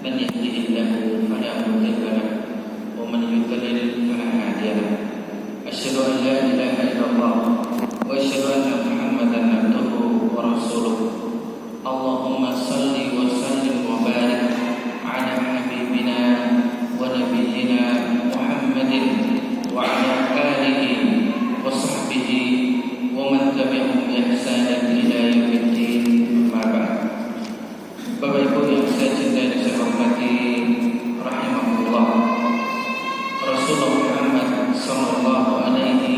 من يهده الله فلا مضل له ومن يضلل فلا هادي له أشهد أن لا إله إلا الله وأشهد أن محمدا عبده ورسوله اللهم صل وسلم وبارك على حبيبنا ونبينا محمد وعلى آله وصحبه ومن تبعهم بإحسان إلى يوم الدين. أما بعد. Bapak Ibu yang saya cintai dan saya hormati, rahimahullah, Rasulullah Muhammad sallallahu alaihi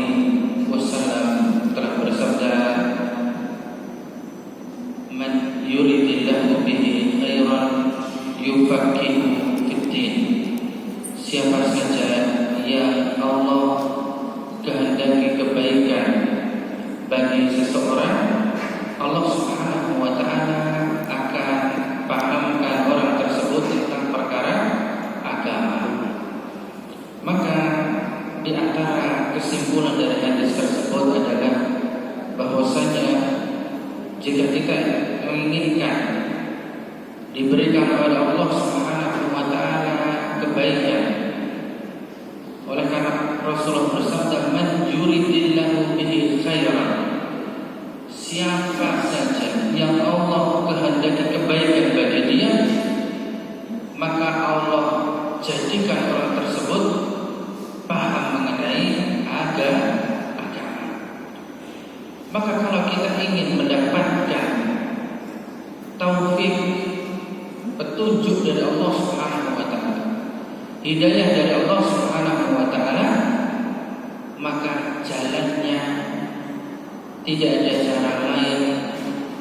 wasallam telah bersabda, "Man yuridillahu bihi khairan yufaqihuhu fid-din." Siapa saja yang Allah kehendaki kebaikan bagi seseorang, Allah Subhanahu wa taala akan pahamkan orang tersebut tentang perkara agama. Maka di antara kesimpulan dari hadis tersebut adalah bahwasanya jika kita menginginkan diberikan oleh Allah Subhanahu wa taala kebaikan, oleh karena Rasulullah bersabda, "Man yuridillahu bihi khairan." Siapa saja yang Allah kehendaki kebaikan bagi dia, maka Allah jadikan orang tersebut paham mengenai agama. Maka kalau kita ingin mendapatkan taufik, petunjuk dari Allah Subhanahu wa taala, hidayah dari Allah Subhanahu wa taala, maka jalannya tidak ada cara lain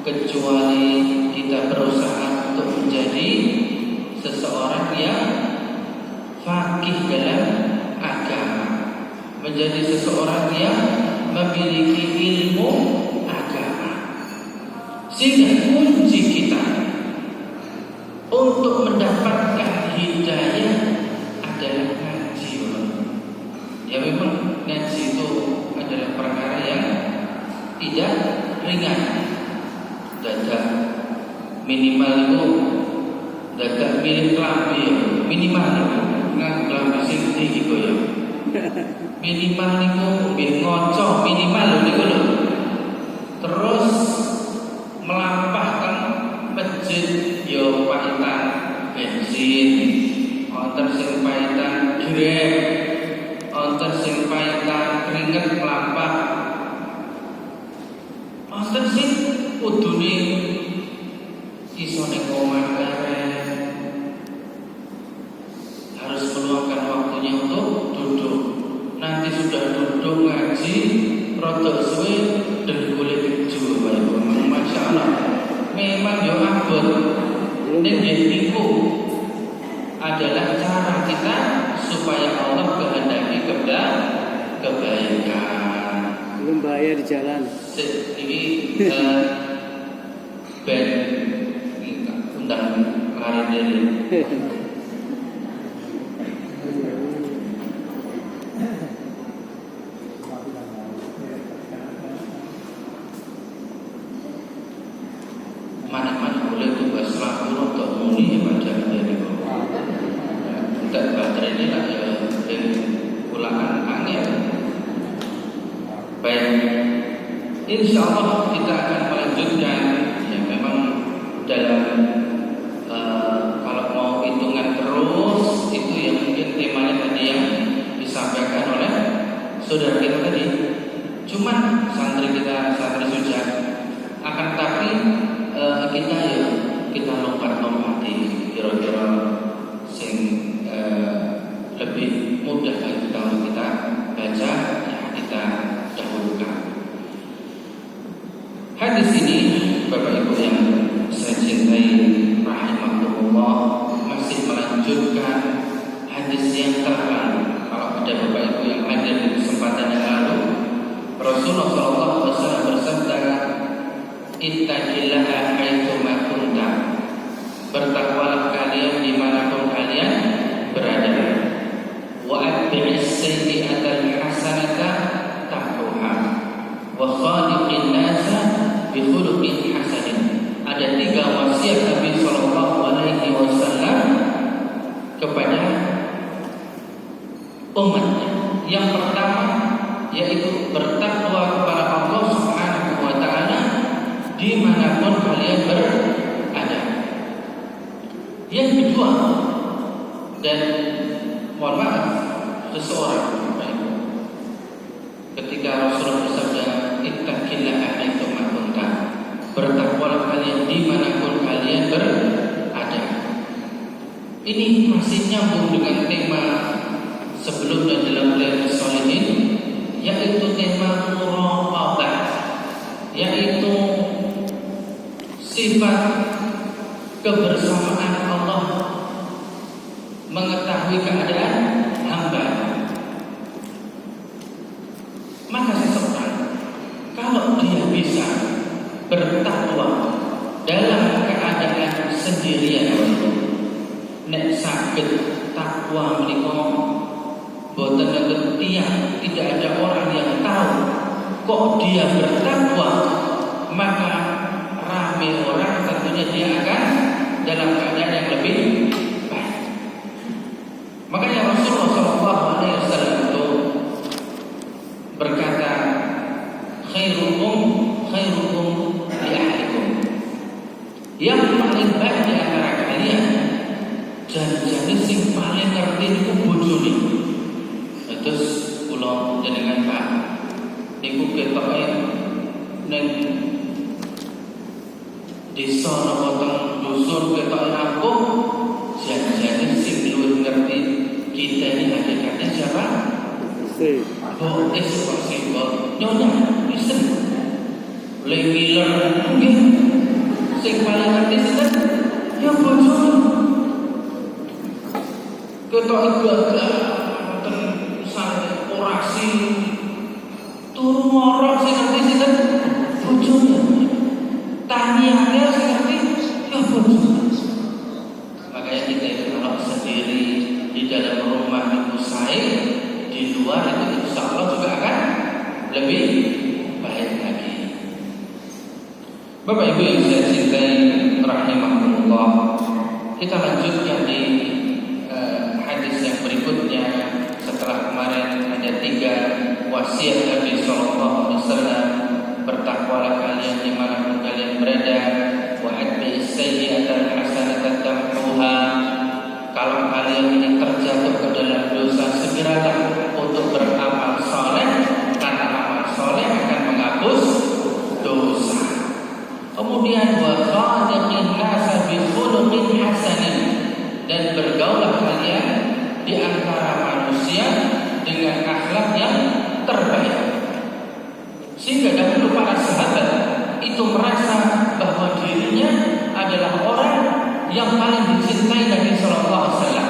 kecuali kita berusaha untuk menjadi seseorang yang faqih dalam agama, menjadi seseorang yang memiliki ilmu agama. Sehingga kunci kita untuk mendapatkan hidayah adalah ngaji. Ya memang ngaji itu adalah perkara yang tidak ringan. Dadak minimal itu dadak milik kelambi minimal nggak kelambi sing tinggi gitu ya. Minimal itu biar ngocok minimal itu loh. Terus melampahkan masjid yo paitan bensin, onter sing paitan grab, onter sing paitan keringet melampah. Onter sing kudune iso ning omah harus meluangkan waktunya untuk duduk. Nanti sudah duduk ngaji, rodok suwe dengkule keju, Masya Allah. Memang yo abot. Ning niku adalah cara kita supaya Allah kehendaki kebaikan. Belum bahaya di jalan. Ini band undang lari dari mana-mana boleh tugas lapor atau muni baca dari bawah. Tidak baterai ini lah ya ulangan angin. Baik, insya Allah kita akan melanjutkan. Ya memang dalam kalau mau hitungan terus itu yang mungkin temanya tadi yang disampaikan oleh saudara kita tadi. Cuman santri kita santri sujud akan tapi kita lompat-lompati kira-kira sing lebih mudah lagi kalau kita baca, ya kita dahulukan. Hadis ini Bapak Ibu yang saya cintai rahimahullah masih melanjutkan hadis yang terlalu. Kalau ada Bapak Ibu yang hadir di kesempatan yang lalu, Rasulullah SAW bersabda, "Ittaqillaha haitsu ma kunta." Bertakwalah kalian dimanapun kalian berada. Wa atbi'is sayyi'atal hasanata tamhuha wa khaliqin nasa bi khuluqin hasanin. Ada 3 wasiat Nabi sallallahu alaihi wasallam yaitu bertakwa kepada Allah Subhanahu wa taala dimanapun kalian berada. Yang kedua, dan mohon maaf, seseorang ketika Rasulullah bersabda ittaqillaha haitsu ma kunta, bertakwalah kalian dimanapun kalian berada. Ini masih nyambung dengan tema sebelumnya dalam Riyadhus Shalihin, yaitu tema muraqabah, yaitu sifat kebersamaan Allah, mengetahui keadaan hamba. Maka seseorang kalau dia bisa bertakwa dalam keadaan sendirian, nek sakit takwa menika boten nenten tiyang, tidak ada orang yang tahu kok dia bertakwa, maka rame orang tentunya dia akan dalam keadaan yang lebih baik. Makanya Rasulullah SAW itu berkata, khairukum li ahlikum. Yang paling baik di antara kalian jan-jane sing paling ngerti niku bojone. Terus kula jenengan Pak niku ketoke ning desa napa teng dusun ketoke rampung, jan-jane sing luwih ngerti kita ini hakikatnya siapa? Oh, eksekusi nyonya isen lengiler nggih sing paling ngerti sinten? Ya bojone. Ketoke gagah wonten sane orasi turu moro sing ngerti sinten? Bojone. Taniane sing ngerti ya bojone. Makanya kita itu kalau sendiri di dalam rumah itu sae, di luar itu insya Allah juga akan lebih baik lagi. Bapak Ibu yang saya cintai rahimahullah, kita lanjutkan di hadis yang berikutnya. Setelah kemarin ada 3 wasiat Nabi SAW, bertakwalah kalian dimanapun kalian berada, wa atbi'is sayyi'atal hasanata tamhuha. Kalau kalian ini terjatuh ke dalam dosa, segeralah untuk beramal soleh, karena amal soleh akan menghapus dosa. Kemudian wa khaliqin nasa bi khuluqin hasanin, dan bergaulah kalian di antara manusia dengan akhlak yang terbaik. Sehingga dahulu para sahabat itu merasa bahwa dirinya adalah orang yang paling dicintai Nabi Sallallahu Alaihi Wasallam.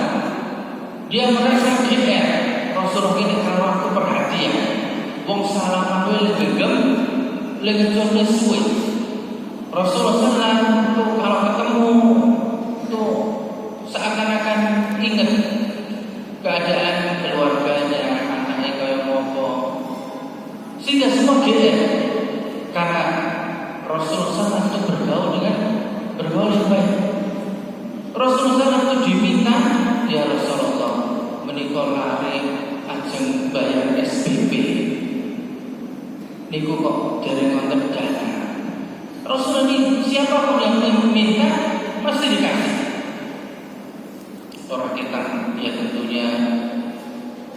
Dia merasa GR, Rasulullah ini kalau aku perhatian, wong salaman wae genggam, legene suwe. Rasulullah SAW tuh kalau ketemu tuh seakan-akan ingat keadaan keluarganya, anaknya kayak ngopo. Sehingga semua GR karena Rasulullah SAW itu bergaul yang baik. Rasulullah itu diminta, ya Rasulullah menikah lari ajeng bayar SPP niku kok dari konten dana. Rasulullah ini siapapun yang meminta pasti dikasih. Orang kita ya tentunya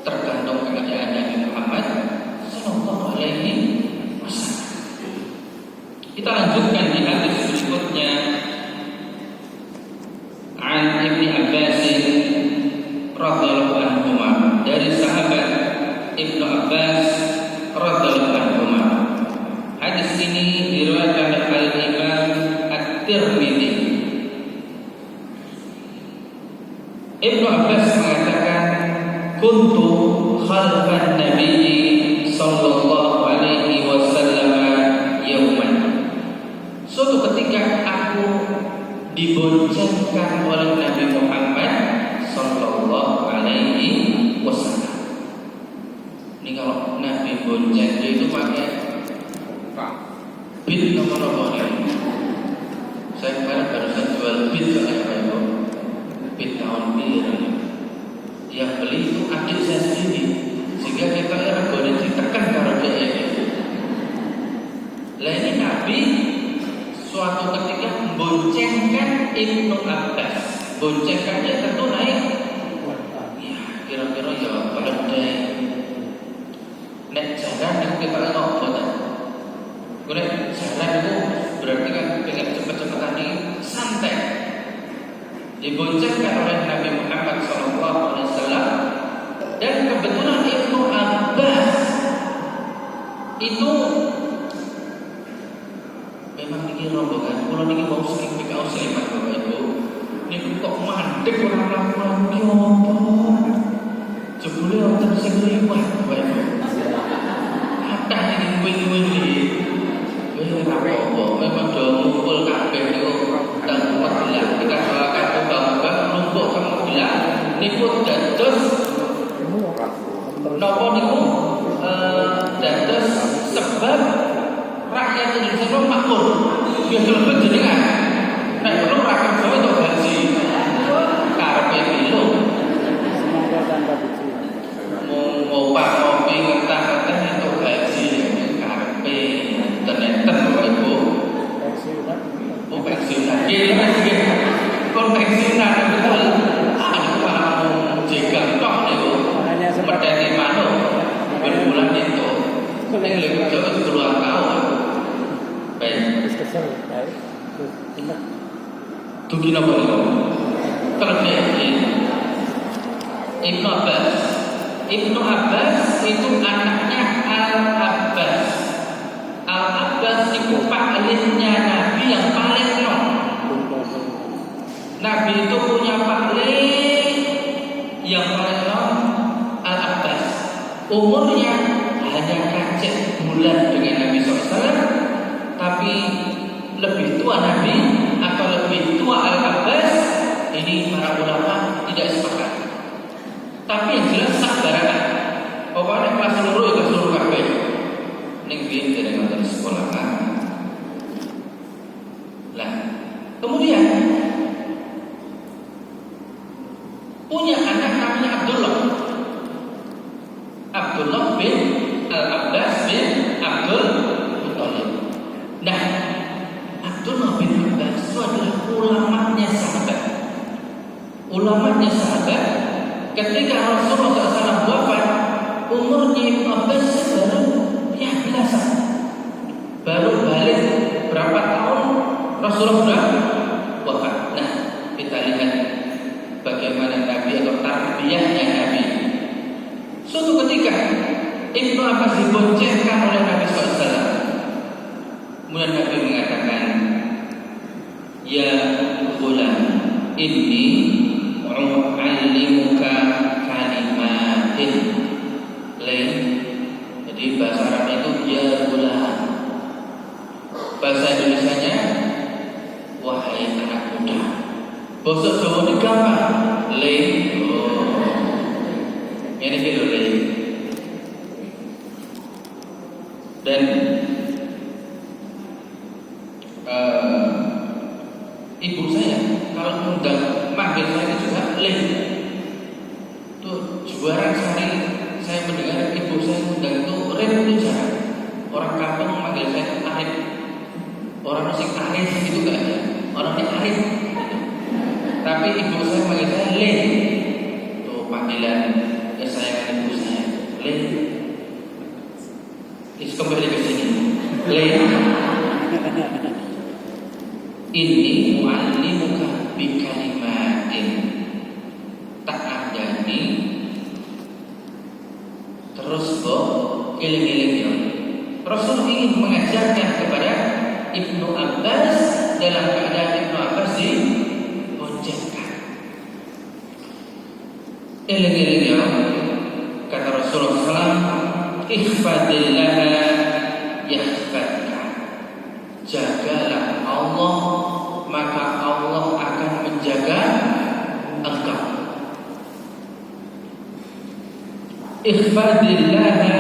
tergantung keadaan Nabi Muhammad Sallallahu Alaihi Wasallam. Kita lanjutkan di hadis berikutnya. An Ibnu Abbas radhiyallahu anhuma, dari sahabat Ibnu Abbas radhiyallahu anhuma. Hadis ini diriwayatkan oleh Imam At-Tirmidzi. Ibnu Abbas mengatakan, kuntu khalfan Nabi sallallahu alaihi wasallam yauman. Suatu ketika aku diboncengkan oleh Nabi Muhammad sallallahu alaihi wasallam. Ini kalau Nabi bonceng itu pakai bit nomor ini. Saya kemarin barusan jual bit soalnya Pak Ibu. Bit tahun biru. Yang beli itu adik saya sendiri. Sehingga kita regane ditekan karo dhek. Lah ini Nabi suatu ketika boncengkan Ibnu Abbas. Boncengkannya tentu naik. Ya, kira-kira ya pada nek jalan itu kita nopo ta. Golek jalan itu berarti kan dengan cepet-cepetan ini santai. Diboncengkan oleh Nabi Muhammad SAW dan kebetulan Ibnu Abbas itu memang ini rombongan. Kalau ini mau sering PKO selimat Bapak Ibu, ini kok mandek orang lakukan ini apa? Jebule orang sing liwat Bapak Ibu. Ada ini win-win. Apa memang do ngumpul kabeh niku teng Magelang. Kita doakan moga-moga numpuk teng Magelang niku dados napa niku dados sebab rakyat Indonesia makmur. Ya lebet jenengan. Nek perlu rakyat Jawa untuk gaji. Karepe pilo. Semoga tanpa biji. Mau ngopi ngetah-ngetah untuk gaji karepe nenten Bapak Ibu. Oh pensiunan. Iya pensiunan. Kon pensiunan betul. Aku mau jegang tok niku. Medeni manuk. Berbulan itu. Ning lek Jawa 10 tahun. Baik. Kesel. Baik. Dugi napa niku? Terjadi Ibnu Abbas. Ibnu Abbas itu anaknya Al-Abbas. Al-Abbas itu pahlihnya Nabi yang paling enom. Nabi itu punya pahlih yang paling enom, Al-Abbas. Umurnya hanya kacet bulan dengan Nabi SAW, tapi lebih tua Nabi atau lebih tua Al-Abbas, ini para ulama tidak sepakat. Tapi yang jelas sak barangan. Pokoknya kelas seluruh ya seluruh kabeh. Ning biyen dari kantor sekolah kan. Lah, kemudian punya anak namanya Abdullah. Abdullah bin Al-Abbas bin Abdul Muthalib. Nah, Abdullah bin Abbas itu adalah ulamanya sahabat. Ulamanya sahabat ketika Rasulullah SAW wafat, umurnya Ibnu Abbas baru ya belasan. Baru balik berapa tahun Rasulullah sudah wafat. Nah, kita lihat bagaimana Nabi atau tarbiyahnya Nabi. Suatu ketika Ibnu Abbas diboncengkan oleh Nabi SAW. Kemudian Nabi mengatakan, ya ghulam, inni u'allimuka kalimatin. Lain. Jadi bahasa Arab itu ya ghulam. Bahasa Indonesianya wahai anak muda. Bahasa Jawa ini gampang. Lain. Ini gitu lain. Dan ibu saya kalau mengundang manggil saya juga leh. Tuh juara sekali saya mendengar ibu saya mengundang itu rem itu jarang. Orang kampung manggil saya Arif. Orang musik Arif itu gak ada. Orangnya Arif. Tapi ibu saya manggil saya leh. Tuh panggilan kesayangan ibu saya leh. Terus kembali ke sini leh. Ini mu'allimuka bikalimatin. Tak adani terus eling-eling ya. Rasul ingin mengajarkan kepada Ibnu Abbas dalam keadaan Ibnu Abbas diboncengkan. Eling-eling ya. Kata Rasulullah SAW, ihfadillaha yahfadka. Jagalah Allah, maka Allah akan menjaga engkau. Ihfadillaha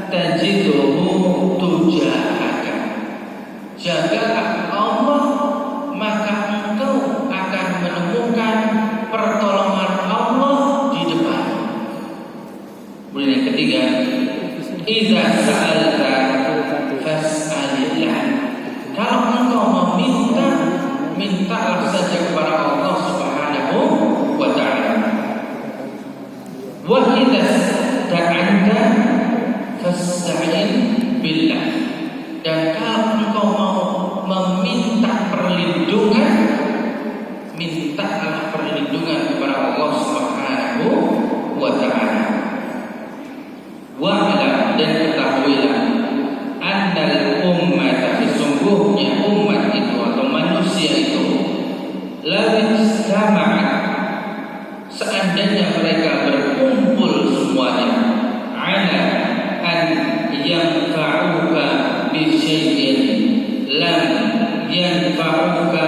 tajiduhu tujahaka. Jagalah Allah, maka engkau akan menemukan pertolongan Allah di depan. Kemudian yang ketiga, berdoa saja kepada Allah Subhanahu wa taala. Wa idza ta'anta fasta'in billah. Dan kalau engkau mau meminta perlindungan, mintalah perlindungan kepada Allah Subhanahu wa taala. Wa'lam, dan ketahuilah, annal ummata, sesungguhnya umat itu atau manusia itu, la istama'at, seandainya mereka berkumpul semuanya, ala an yanfa'uka bi syai'in lam yanfa'uka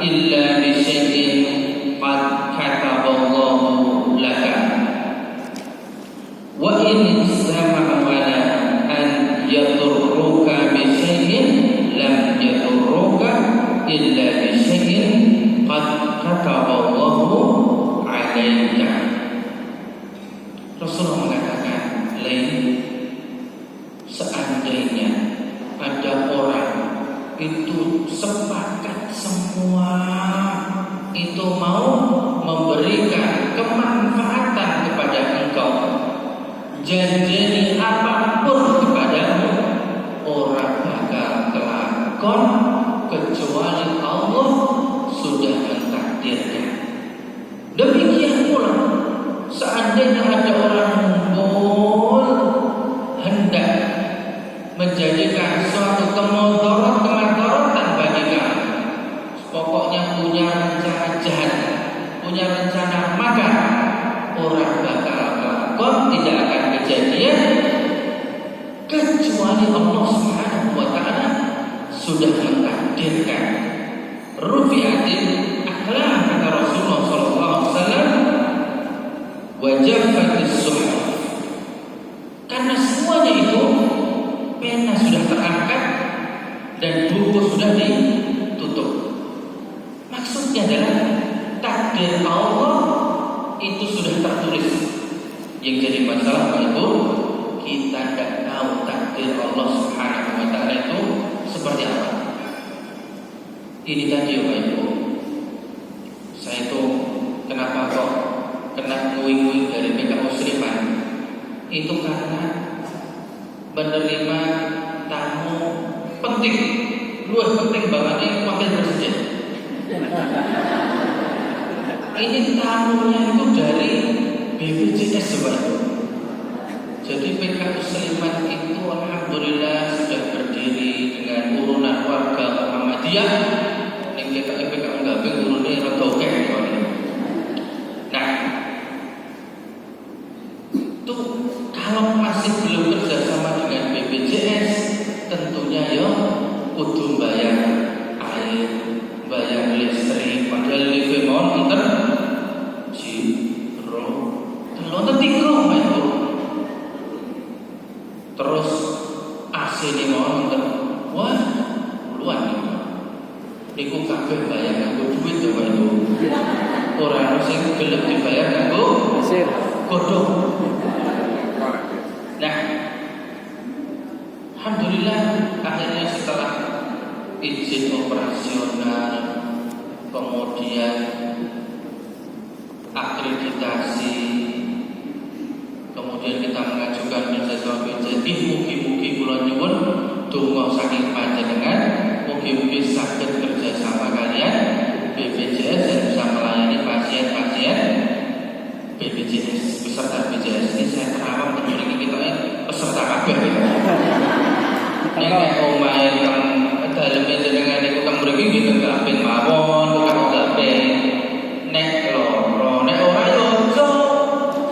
illa bi syai'in qad kataballahu laka. Wa in istama'u ala an yadurruka bi syai'in lam yadurruka illa bi syai'in qad kataballahu alaika. Rasulullah mengatakan, lain, seandainya ada orang itu sepakat semua itu mau memberikan kemanfaatan kepada engkau, janjani apapun kepadamu, orang bakal kelakon kecuali Allah sudah mentakdirkan. Demikian pula seandainya ada orang ngumpul hendak menjadikan suatu kemadaratan bagi kamu, pokoknya punya rencana jahat, punya rencana maka orang bakal kelakon, tidak akan kejadian kecuali Allah Subhanahu wa taala sudah mentakdirkan. Rufi'atil aqlam, kata Rasulullah sallallahu alaihi wasallam, wa jaffatis suhuf. Karena semuanya itu pena sudah terangkat dan buku sudah ditutup. Maksudnya adalah takdir Allah itu sudah tertulis. Yang jadi masalah itu kita tidak tahu takdir Allah Subhanahu wa taala itu seperti apa. Ini tadi Bapak Ibu, saya itu kenapa kok kena nguing-nguing dari PK Musliman, itu karena menerima tamu penting, luar penting banget, ini wakil presiden. Ini tamunya itu dari BPJS Bapak Ibu. Jadi PK Musliman itu alhamdulillah sudah berdiri dengan urunan warga Muhammadiyah. Yang kita PK Enggabing urunnya rotoke. Nah, itu kalau masih belum kerjasama dengan BPJS, tentunya ya kudu bayar air, bayar listrik, padahal live mohon enter jiro, telur tiga itu. Terus AC ini mohon enter, wah luan nih. Niku kabeh bayar nganggo duit ya Pak Ibu. Ora sing gelem dibayar nganggo godhong. Nah, alhamdulillah akhirnya setelah izin operasional, kemudian akreditasi, kemudian kita mengajukan beasiswa BPJS, mugi-mugi kula nyuwun donga saking panjenengan, mugi-mugi saged kerjasama kalian BPJS dan bisa melayani pasien-pasien BPJS peserta BPJS. Ini saya terawang menjadi kita peserta kabeh. Nek omahe kang daleme jenengan niku kang mriki nggih kegaben mawon, kang kegaben. Nek loro, nek ora yo aja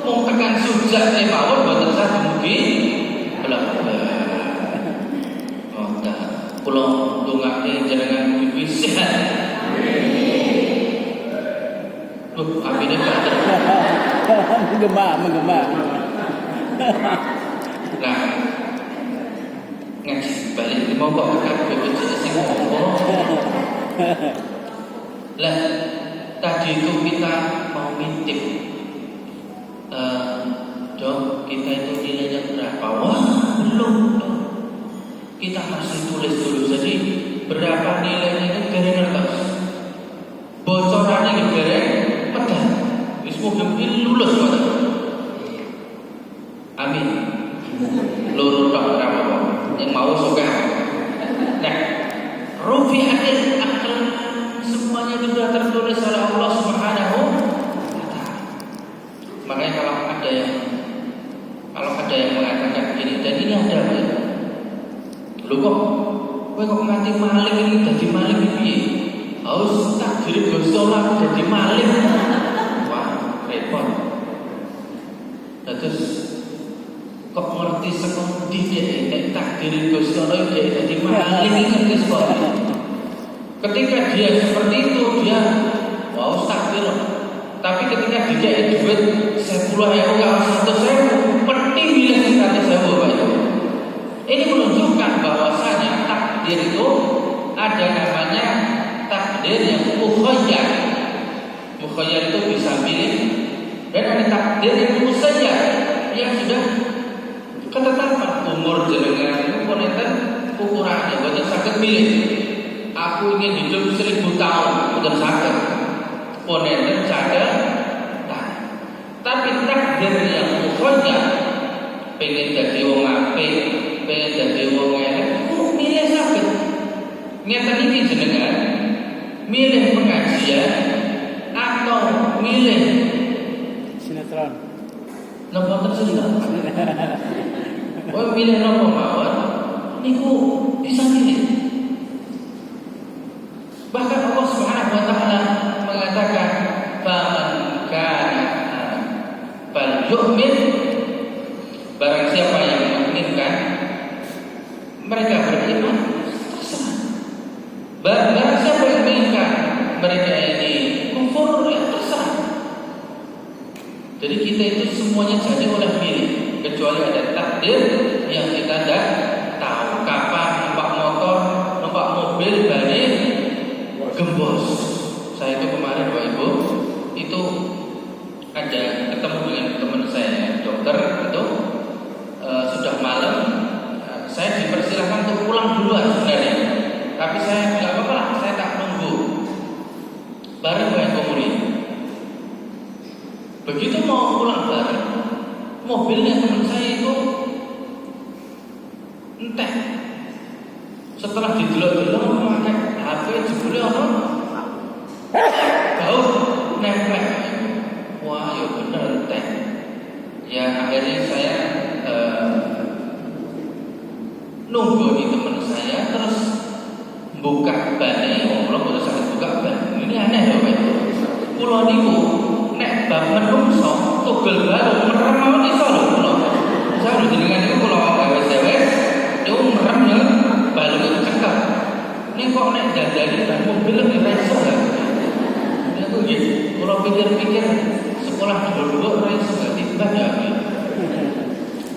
mung tekan sujak mawon mboten saged mugi bela-bela. Ngoten. Kula ndongake jenengan mugi sehat. Apine Pak? Menggema. Nah, ngaji balik di monggo kan BPJS sing monggo. Lah, tadi itu kita mau ngintip, Dok, kita itu nilainya berapa? Wah, belum. Kita masih tulis dulu. Jadi berapa nilainya itu dari ngertos. mudah-mudahan lulus Pak. Amin. Lulus tok ora apa-apa. Yang mau suka. Nah, rufi'atil aqlam, semuanya itu sudah tertulis oleh Allah Subhanahu wa taala. Makanya kalau ada yang mengatakan begini, dan ini ada apa ya? Lho kok nganti maling ini dadi maling piye? Harus takdir Gusti Allah dadi maling. Wah, repot. Terus kok ngerti sekondi dia nek takdir Gusti Allah dia dadi maling ngerti sekondi. Ketika dia seperti itu dia wow takdir. Tapi ketika dikasih duit 10.000 kalau 100.000 penting milih 100.000 Pak. Ini menunjukkan bahwasanya takdir itu ada namanya takdir yang mukhayyar. Mukhayyar itu bisa milih, dan ada takdir yang musayyar yang sudah ketetapan umur jenengan ponenten ukurannya boten saged milih. Aku ingin hidup 1000 tahun, boten saged. Ponenten saged. Tapi takdir yang mukhayyar, pengen jadi wong apik, pengen jadi wong elek, milih saged. Ngeten iki jenengan milih pengajian atau milih sinetron. Napa terserah. Oh milih napa mawon niku bisa milih. Bahkan Allah Subhanahu wa taala mengatakan faman kana fal yu'min, barang siapa yang menginginkan mereka beriman, terserah. Barang siapa yang menginginkan mereka ini kufur, ya terserah. Jadi kita itu semuanya jadi oleh pilih, kecuali ada takdir yang kita tidak tahu kapan numpak motor, numpak mobil balik gembos. Saya itu kemarin Bapak Ibu itu ada ketemu dengan teman saya dokter itu sudah malam, saya dipersilakan untuk pulang duluan sebenarnya, tapi saya nggak apa-apa lah, saya tak nunggu. Bareng Bapak kemudian begitu mau pulang bareng, mobilnya teman saya itu entah setelah didelok-delok pakai HP jebule apa? Tahu nempel. Wah, ya bener entah. Ya akhirnya saya nunggu di teman saya, terus buka bannya, Allah udah sangat buka ban. Ini aneh ya Pak. Pulau niku nek bab menungso tugel baru merem mawon iso lho kula. Saya lho jenengan niku kula gawe dewek, niku merem ya balu cekak. Nek kok nek dandani ban mobil ora iso ya. Niku nggih kula pikir-pikir sekolah dulu ora iso tiba ya.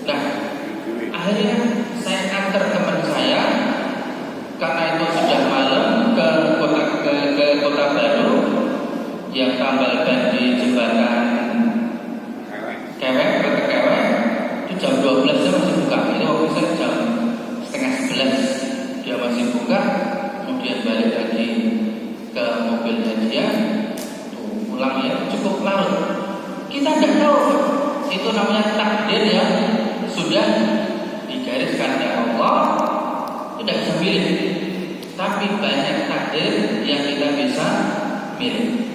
Nah, akhirnya saya antar teman saya karena itu sudah malam ke kota baru yang tambal ban di jembatan Kewek, kereta Kewek itu jam 12 dia masih buka. Itu waktu saya jam setengah 11 dia masih buka, kemudian balik lagi ke mobilnya dia, pulang ya cukup larut. Kita tidak tahu itu namanya takdir yang sudah digariskan oleh Allah, tidak bisa pilih. Tapi banyak takdir yang kita bisa pilih.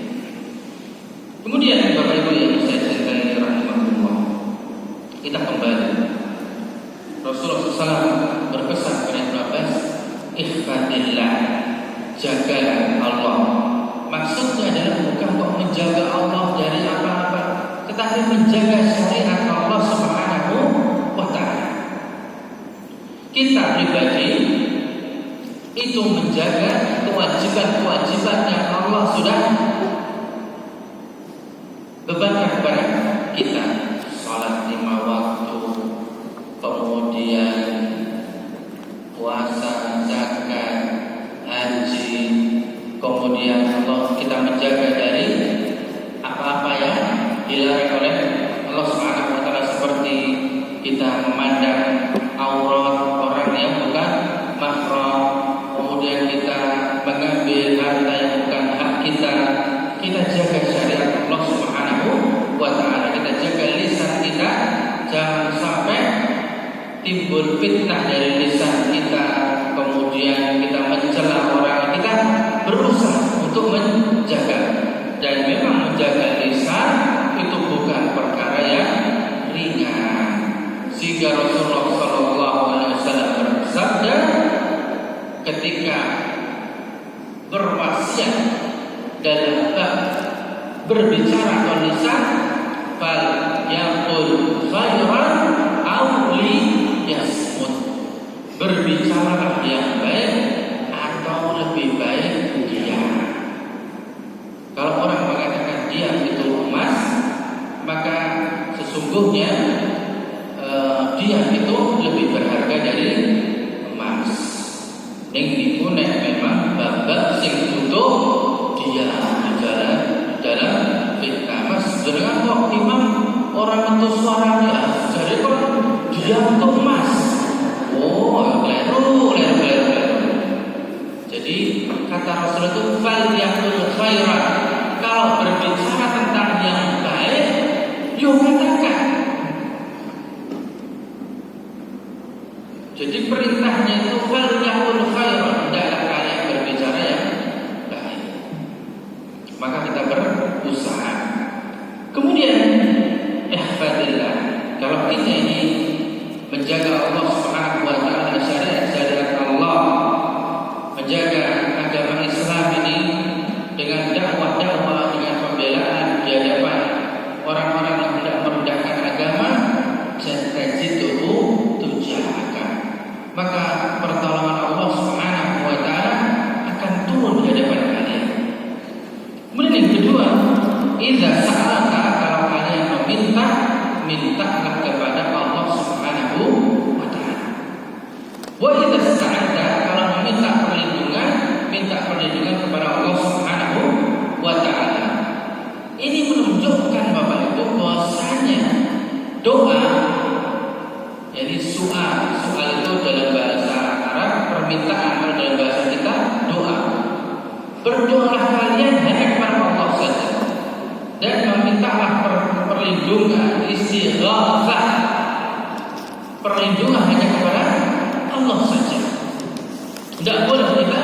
Kemudian Bapak Ibu yang saya cintai rahimahullah, kita kembali. Rasulullah SAW berpesan kepada Ibnu Abbas, ihfatillah, jagalah Allah. Maksudnya adalah bukan kok menjaga Allah dari apa-apa, tetapi menjaga syariat Allah Subhanahu wa taala. Kita pribadi itu menjaga kewajiban-kewajiban yang Allah sudah bebankan kepada kita, salat 5 waktu, kemudian puasa, zakat, haji, kemudian Allah kita menjaga dari apa-apa yang dilarang oleh Allah Subhanahu wa taala, seperti kita memandang aurat orang yang bukan mahram, kemudian kita mengambil harta yang bukan hak kita. Kita jaga syariat Allah Subhanahu timbul fitnah dari lisan kita, kemudian kita mencela orang, kita berusaha untuk menjaga. Dan memang menjaga lisan itu bukan perkara yang ringan. Sehingga Rasulullah SAW bersabda ketika berwasiat dalam bab berbicara lisan, fal yaqul khairan aw liyasmut. Berbicaralah yang baik atau lebih baik diam. Kalau orang mengatakan diam itu emas, maka sesungguhnya diam itu lebih berharga dari emas. Yang digunakan memang babak sing butuh diam dalam fitnah. Mas dengan kok imam orang itu suaranya jadi kok diam tuh emas. Oh, keliru. Jadi kata Rasul itu fal yaqul khairan. Kalau berbicara tentang yang baik, yuk katakan. Jadi perintahnya itu fal yaqul khairan, hendaklah kalian berbicara yang baik. Maka kita berusaha. Kemudian ihfadillah. Kalau kita ini menjaga Allah Subhanahu wa taala, syariat Allah, menjaga agama Islam ini dengan dakwah, dengan pembelaan di hadapan orang-orang yang hendak merendahkan agama, tajiduhu tujahaka. Maka pertolongan Allah Subhanahu wa taala akan turun di hadapan kalian. Kemudian yang kedua, idza sa'alta, kalau kalian meminta, mintalah kepada Allah Subhanahu wa taala. Wa idza sta'anta, kalau meminta perlindungan, minta perlindungan kepada Allah Subhanahu wa taala. Ini menunjukkan Bapak Ibu bahwasanya doa, jadi soal itu dalam bahasa Arab permintaan, kalau dalam bahasa kita doa. Berdoalah kalian hanya kepada Allah saja dan memintalah perlindungan, istighatsah, perlindungan hanya kepada Allah saja. Tidak boleh kita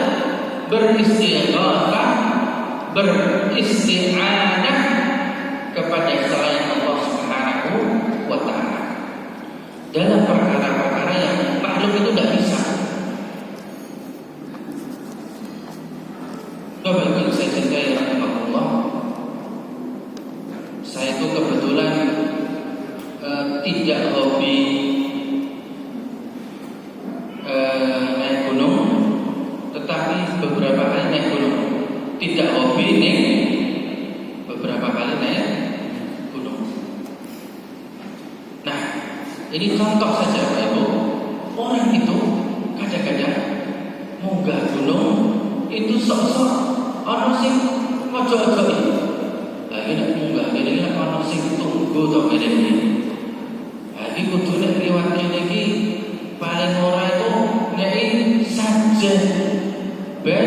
beristighatsah, beristi'anah kepada selain Allah Subhanahu wa taala dalam perkara-perkara yang makhluk itu tidak bisa. Bapak Ibu saya cintai rahimahullah, saya itu kebetulan tidak hobi naik gunung, tetapi beberapa kali naik gunung. Tidak hobi nih, beberapa kali naik gunung. Nah, ini contoh saja Pak Ibu. Orang itu kadang-kadang munggah gunung itu sok-sok ono sing ojo-ojo iki. Lah nek munggah kene nek ono sing tunggu to kene iki. Lah iki kudu nek liwat kene iki paling ora itu nyai sajen. Ben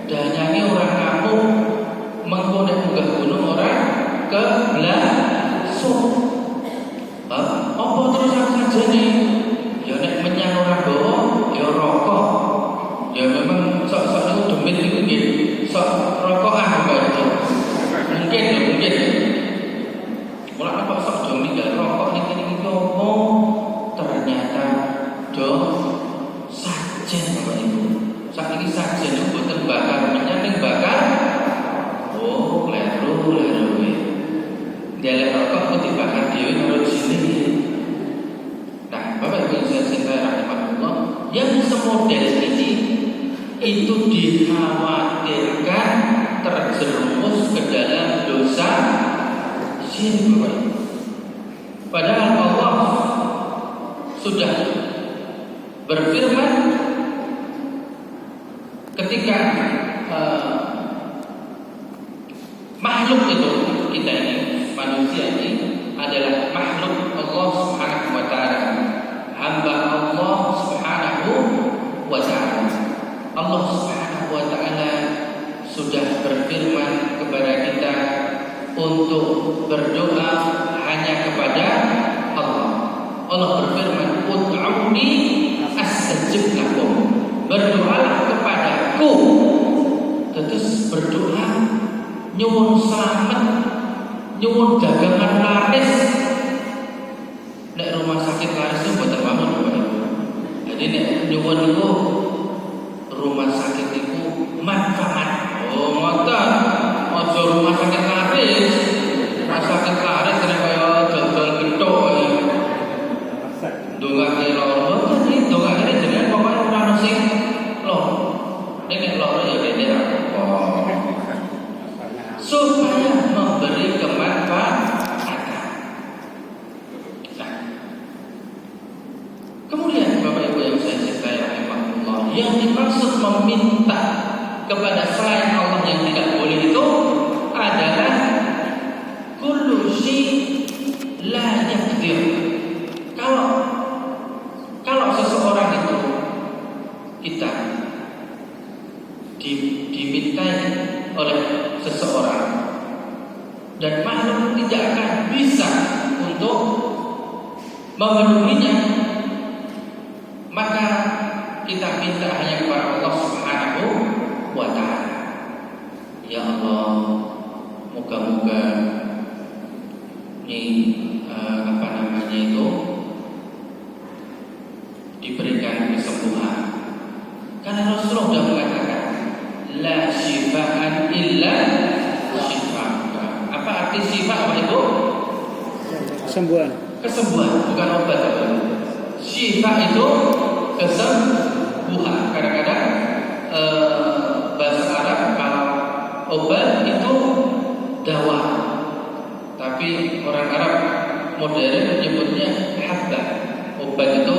danyane ora kampung mengko nek munggah gunung ora keblasuk. Apa terus sajene? Ya nek menyang ora bawa ya rokok. Ya memang sok-sok itu demit itu nggih. Sok rokokan Bapak Ibu. Mungkin. Mulane kok sok do ninggal rokok niki opo? Ternyata do sajen Bapak Ibu. Saiki sajen itu boten bakar menyaning bakar. Oh, kleru. Delek rokok kok dibakar dhewe karo sini. Nah, Bapak Ibu saya cintai rahimahullah, yang semodel ini itu dikhawatirkan terjerumus ke dalam dosa syirik. Padahal Allah sudah berfirman ketika makhluk itu, kita ini manusia ini adalah makhluk Allah Subhanahu wa taala, hamba Allah Subhanahu wa taala. Allah Subhanahu wa taala sudah berfirman kepada kita untuk berdoa hanya kepada Allah. Allah berfirman, "Ud'u ud'uni astajib lakum. Berdoalah kepadaku. Terus berdoa nyuwun selamat, nyuwun dagangan laris. Nek rumah sakit laris itu boten mawon Bapak Ibu. Jadi nek nyuwun itu rumah sakit itu manfaat. Oh, ngoten. Aja rumah sakit laris. Rumah sakit laris nek kaya dodol gethuk ya. Ndongake loro, iki ndongake jenengan pokoke ora ono sing loro. Nek loro ya dene apa. Supaya memberi kemanfaatan. Nah, kemudian Bapak Ibu yang saya cintai rahimahullah, yang dimaksud meminta kepada selain Allah yang tidak boleh itu adalah kullu syai' la yaqdir. Kalau seseorang itu kita dimintai oleh seseorang dan makhluk tidak akan bisa untuk memenuhinya, maka kita minta hanya kepada Allah Subhanahu wa ta'ala. Ya Allah, moga-moga diberikan kesembuhan. Karena Rasulullah sudah mengatakan la syifaan illa syifaa. Apa arti syifa Bapak Ibu? Kesembuhan. Kesembuhan, bukan obat. Syifa itu kesembuhan. Kadang-kadang bahasa Arab kalau obat itu dawa, tapi orang Arab modern menyebutnya habba. Obat itu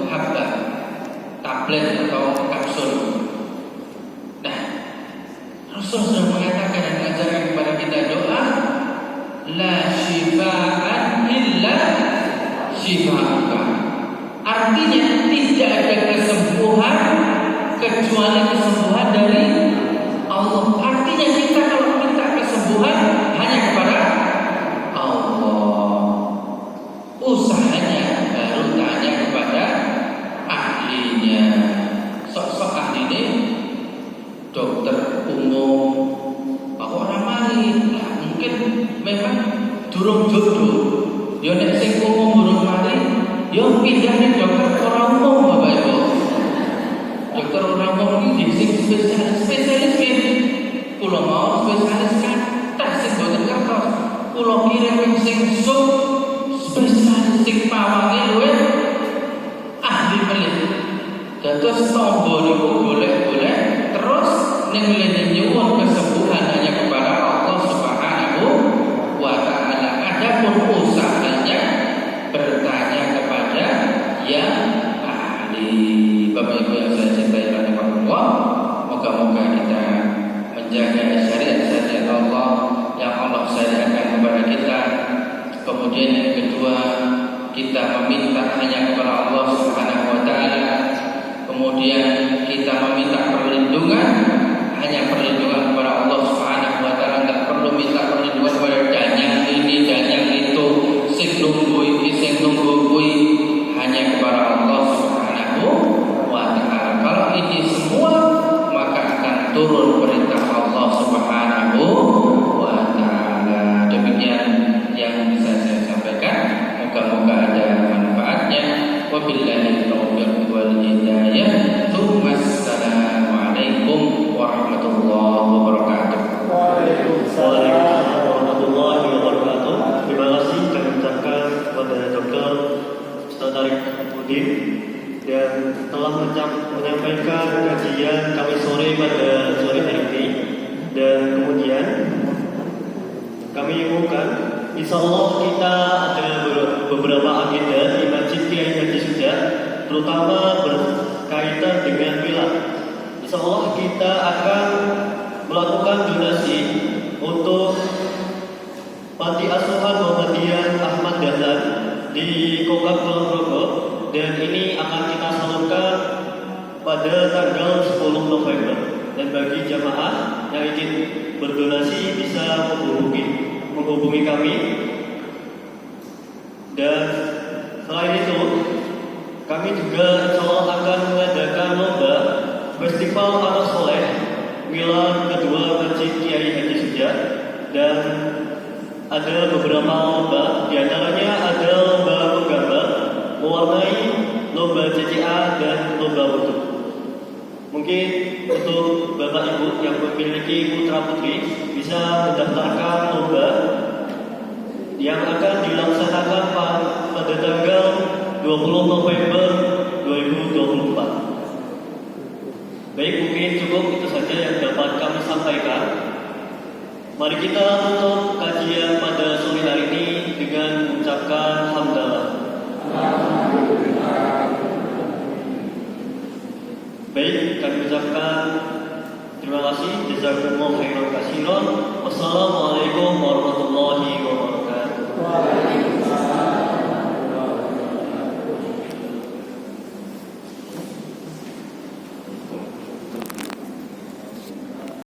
habba, tablet atau kapsul. Nah, Rasul sudah mengatakan dan mengajarkan kepada kita doa la syifaan illa syifauka. Artinya tidak ada kesembuhan kecuali kesembuhan dari Allah. Artinya kita kalau minta kesembuhan hanya kepada Allah. Usahanya baru tanya kepada ahlinya. Sok-sok ahli ini dokter umum. Aku orang mari, nah, mungkin memang durung jodoh. Yo nek sing umum durung mari, yo pindah ning dokter orang umum Bapak Ibu. Dokter orang umum iki sing spesialis kula mau spesialis kan tak sing boten kertos. Kula kirim sing sub spesialis sing pawange luwih ahli pelit. Dados tombo niku golek-golek terus ning lene nyuwun kesembuhan hanya kepada Allah Subhanahu wa ta'ala. Adapun usahanya bertanya kepada yang ahli. Bapak Ibu yang saya cintai rahimahullah, moga-moga kita menjaga syariat-syariat Allah yang Allah syariatkan kepada kita. Kemudian yang kedua, kita meminta hanya kepada Allah Subhanahu wa ta'ala. Kemudian kita meminta perlindungan hanya perlindungan kepada Allah Subhanahu wa ta'ala. Tidak perlu minta perlindungan kepada danyang ini, danyang itu, sing nunggu iki, sing nunggu kuwi, hanya kepada Allah Subhanahu wa ta'ala. Kalau ini semua maka akan turun perintah Allah Subhanahu wa ta'ala. Demikian yang bisa saya sampaikan. Moga-moga ada manfaatnya. Wabillahi taufiq wal hidayah. Assalamualaikum warahmatullahi wabarakatuh. Waalaikumsalam warahmatullahi wabarakatuh. Terima kasih kami ucapkan kepada Dr. Ustaz Arief Udin yang telah menyampaikan kajian kami sore pada sore hari ini. Dan kemudian kami umumkan, insya Allah kita ada beberapa agenda di Masjid Kiai Haji Suja, terutama berkaitan dengan wilayah. Insya Allah kita akan melakukan donasi untuk Panti Asuhan Muhammadiyah Ahmad Dahlan di Kota Kulon Progo, dan ini akan kita salurkan pada tanggal 10 November. Dan bagi jamaah yang ingin berdonasi bisa menghubungi kami. Dan selain itu, kami kami juga insya Allah akan mengadakan lomba Festival Anak Soleh Milad kedua Masjid Kiai Haji Sujat, dan ada beberapa lomba, diantaranya ada lomba menggambar, mewarnai, lomba CCA, dan lomba wudhu. Mungkin untuk Bapak Ibu yang memiliki putra putri bisa mendaftarkan lomba yang akan dilaksanakan pada tanggal 20 November 2024. Baik, mungkin cukup itu saja yang dapat kami sampaikan. Mari kita tutup kajian pada sore hari ini dengan mengucapkan hamdalah. Baik, kami ucapkan terima kasih. Jazakumullahu khairan katsiran. Wassalamualaikum